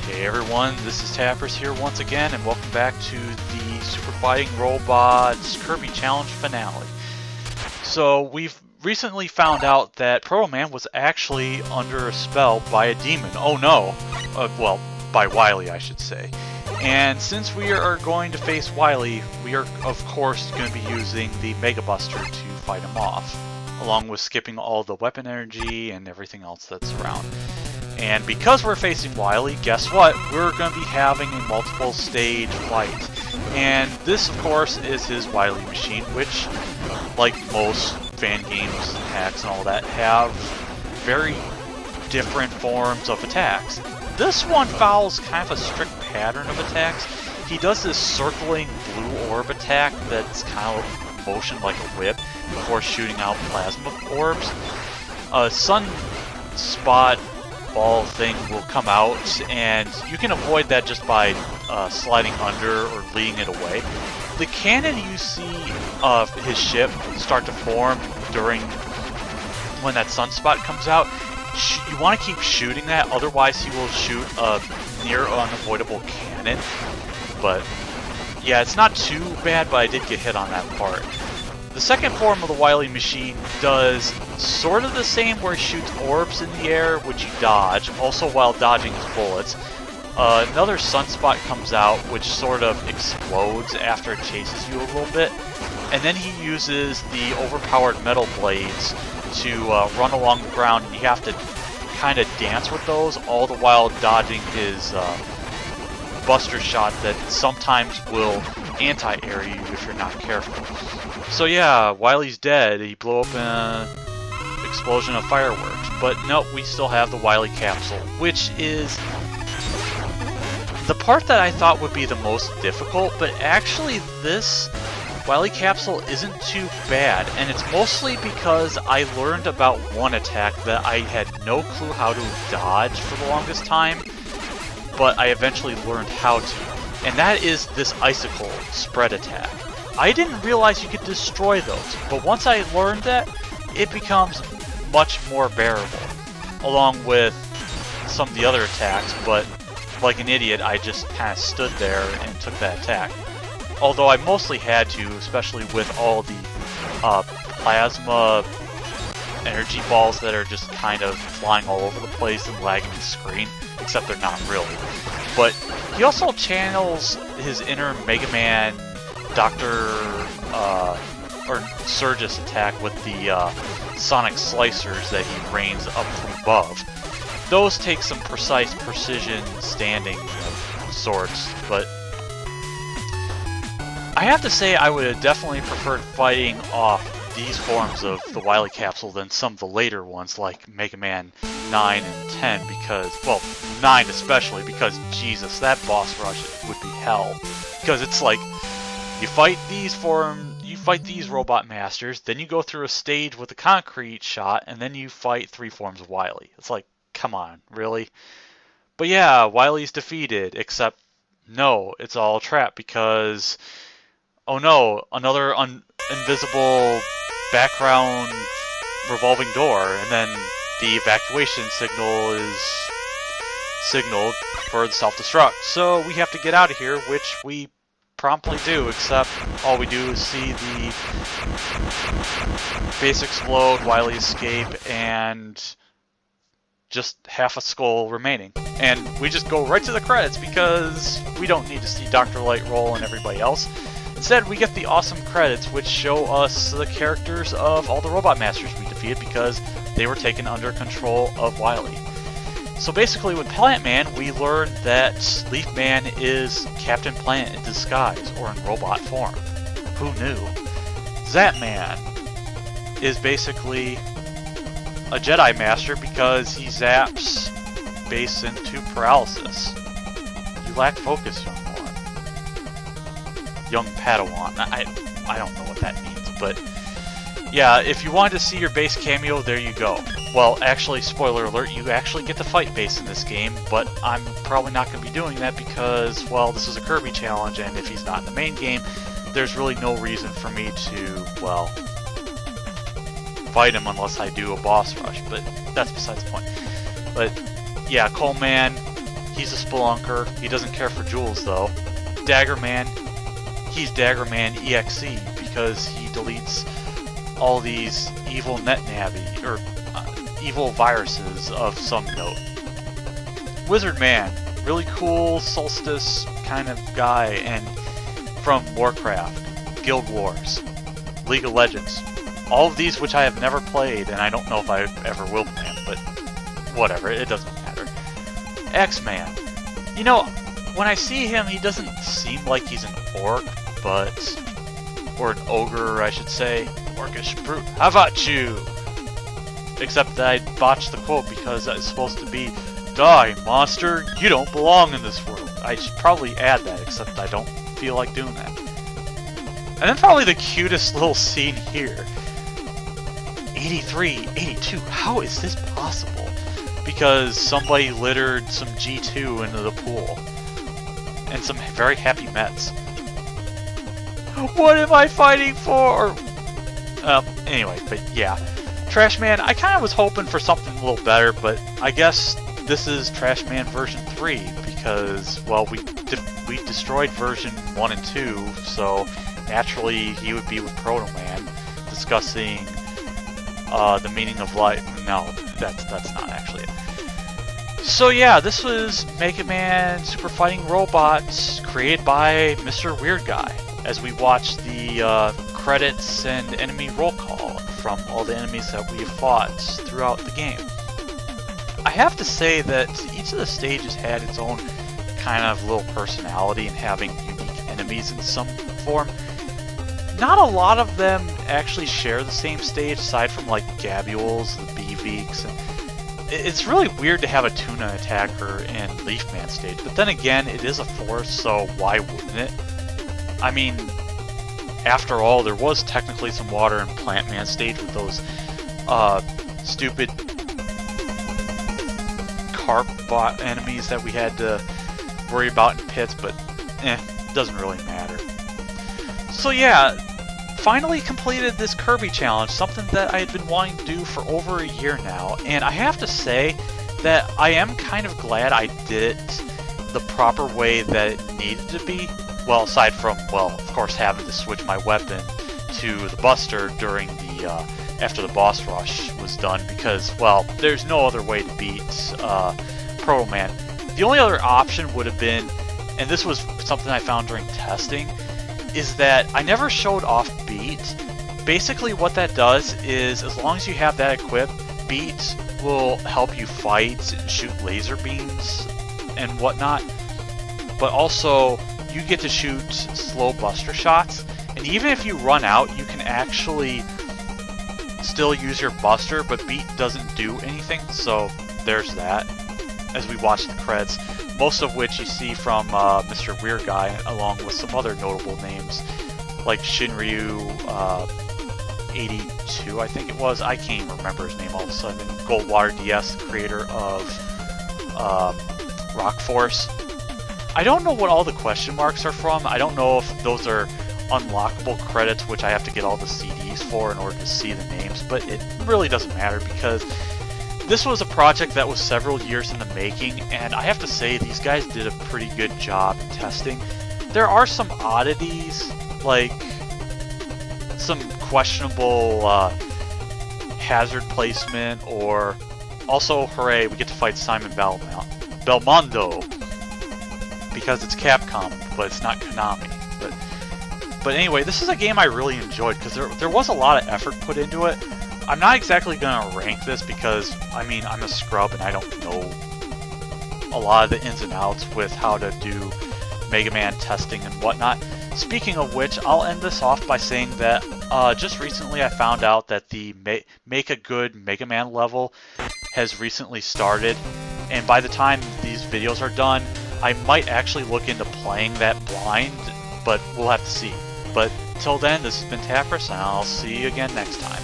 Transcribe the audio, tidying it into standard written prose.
Hey everyone, this is Tappers here once again, and welcome back to the Super Fighting Robots Kirby Challenge finale. So we've recently found out that Proto Man was actually under a spell by a demon. Oh no! Well, by Wily I should say. And since we are going to face Wily, we are of course going to be using the Mega Buster to fight him off, along with skipping all the weapon energy and everything else that's around. And because we're facing Wily, guess what? We're going to be having a multiple stage fight. And this, of course, is his Wily machine, which, like most fan games, hacks and all that, have very different forms of attacks. This one follows kind of a strict pattern of attacks. He does this circling blue orb attack that's kind of motioned like a whip before shooting out plasma orbs. A sunspot ball thing will come out, and you can avoid that just by sliding under or leading it away. The cannon you see of his ship start to form during when that sunspot comes out, you want to keep shooting that, otherwise he will shoot a near unavoidable cannon. But yeah, it's not too bad, but I did get hit on that part. The second form of the Wily machine does sort of the same, where he shoots orbs in the air, which you dodge, also while dodging his bullets. Another sunspot comes out, which sort of explodes after it chases you a little bit. And then he uses the overpowered metal blades to run along the ground, and you have to kind of dance with those, all the while dodging his buster shot that sometimes will anti-air you if you're not careful. So yeah, Wily's dead. He blew up in an explosion of fireworks. But nope, we still have the Wily capsule, which is the part that I thought would be the most difficult, but actually this Wily capsule isn't too bad, and it's mostly because I learned about one attack that I had no clue how to dodge for the longest time, but I eventually learned how to, and that is this icicle spread attack. I didn't realize you could destroy those, but once I learned that, it becomes much more bearable, along with some of the other attacks, but like an idiot, I just kind of stood there and took that attack. Although I mostly had to, especially with all the plasma energy balls that are just kind of flying all over the place and lagging the screen, except they're not really. But he also channels his inner Mega Man Dr. or Surges attack with the sonic slicers that he rains up from above. Those take some precise precision standing of sorts, but I have to say I would have definitely preferred fighting off these forms of the Wily capsule than some of the later ones like Mega Man 9 and 10, because, well, 9 especially, because Jesus, that boss rush would be hell. Because it's like, you fight these robot masters, then you go through a stage with a concrete shot, and then you fight 3 forms of Wily. It's like, come on, really? But yeah, Wily's defeated, except no, it's all a trap because, oh no, another invisible background revolving door, and then the evacuation signal is signaled for the self-destruct. So we have to get out of here, which we promptly do, except all we do is see the base explode, Wily escape, and just half a skull remaining. And we just go right to the credits because we don't need to see Dr. Light roll and everybody else. Instead, we get the awesome credits, which show us the characters of all the Robot Masters we defeated because they were taken under control of Wily. So basically, with Plant Man, we learned that Leaf Man is Captain Planet in disguise, or in robot form. Who knew? Zap Man is basically a Jedi Master because he zaps base into paralysis. You lack focus, young one. Young Padawan. I don't know what that means, but yeah, if you wanted to see your base cameo, there you go. Well, actually, spoiler alert, you actually get to fight base in this game, but I'm probably not going to be doing that because, well, this is a Kirby challenge, and if he's not in the main game, there's really no reason for me to, well, fight him unless I do a boss rush, but that's besides the point. But yeah, Coleman, he's a spelunker. He doesn't care for jewels though. Daggerman, he's Daggerman EXE because he deletes all these evil netnavi, or evil viruses of some note. Wizard Man, really cool Solstice kind of guy, and from Warcraft, Guild Wars, League of Legends. All of these which I have never played, and I don't know if I ever will play them, but whatever, it doesn't matter. X-Man. You know, when I see him, he doesn't seem like he's an orc, or an ogre, I should say. Orcish brute. How about you? Except that I botched the quote because it's supposed to be, "Die, monster, you don't belong in this world." I should probably add that, except I don't feel like doing that. And then probably the cutest little scene here. 83, 82, how is this possible? Because somebody littered some G2 into the pool. And some very happy Mets. What am I fighting for? Anyway, but yeah. Trash Man, I kind of was hoping for something a little better, but I guess this is Trash Man version 3 because, well, we destroyed version 1 and 2, so naturally he would be with Proto Man discussing the meaning of life. No, that's not actually it. So yeah, this was Mega Man Super Fighting Robots created by Mr. Weird Guy as we watched the credits and enemy roll call from all the enemies that we have fought throughout the game. I have to say that each of the stages had its own kind of little personality and having unique enemies in some form. Not a lot of them actually share the same stage aside from like Gabules, the Beeveeks, and it's really weird to have a Tuna attacker in Leafman stage, but then again, it is a forest, so why wouldn't it? I mean, after all, there was technically some water in Plant Man stage with those stupid carp bot enemies that we had to worry about in pits, but it doesn't really matter. So yeah, finally completed this Kirby challenge, something that I had been wanting to do for over a year now, and I have to say that I am kind of glad I did it the proper way that it needed to be. Well, aside from, well, of course, having to switch my weapon to the Buster during the, after the boss rush was done, because, well, there's no other way to beat Proto Man. The only other option would have been, and this was something I found during testing, is that I never showed off Beat. Basically what that does is, as long as you have that equipped, Beat will help you fight and shoot laser beams and whatnot, but also you get to shoot slow buster shots, and even if you run out, you can actually still use your buster, but Beat doesn't do anything, so there's that. As we watch the credits, most of which you see from Mr. Weird Guy, along with some other notable names, like Shinryu 82, I think it was. I can't even remember his name all of a sudden. Goldwater DS, the creator of Rock Force. I don't know what all the question marks are from. I don't know if those are unlockable credits, which I have to get all the CDs for in order to see the names, but it really doesn't matter because this was a project that was several years in the making, and I have to say these guys did a pretty good job in testing. There are some oddities, like some questionable hazard placement, or also, hooray, we get to fight Simon Belmondo, because it's Capcom, but it's not Konami. But anyway, this is a game I really enjoyed because there was a lot of effort put into it. I'm not exactly going to rank this because, I mean, I'm a scrub and I don't know a lot of the ins and outs with how to do Mega Man testing and whatnot. Speaking of which, I'll end this off by saying that just recently I found out that the Make a Good Mega Man level has recently started, and by the time these videos are done, I might actually look into playing that blind, but we'll have to see. But till then, this has been Tapras, and I'll see you again next time.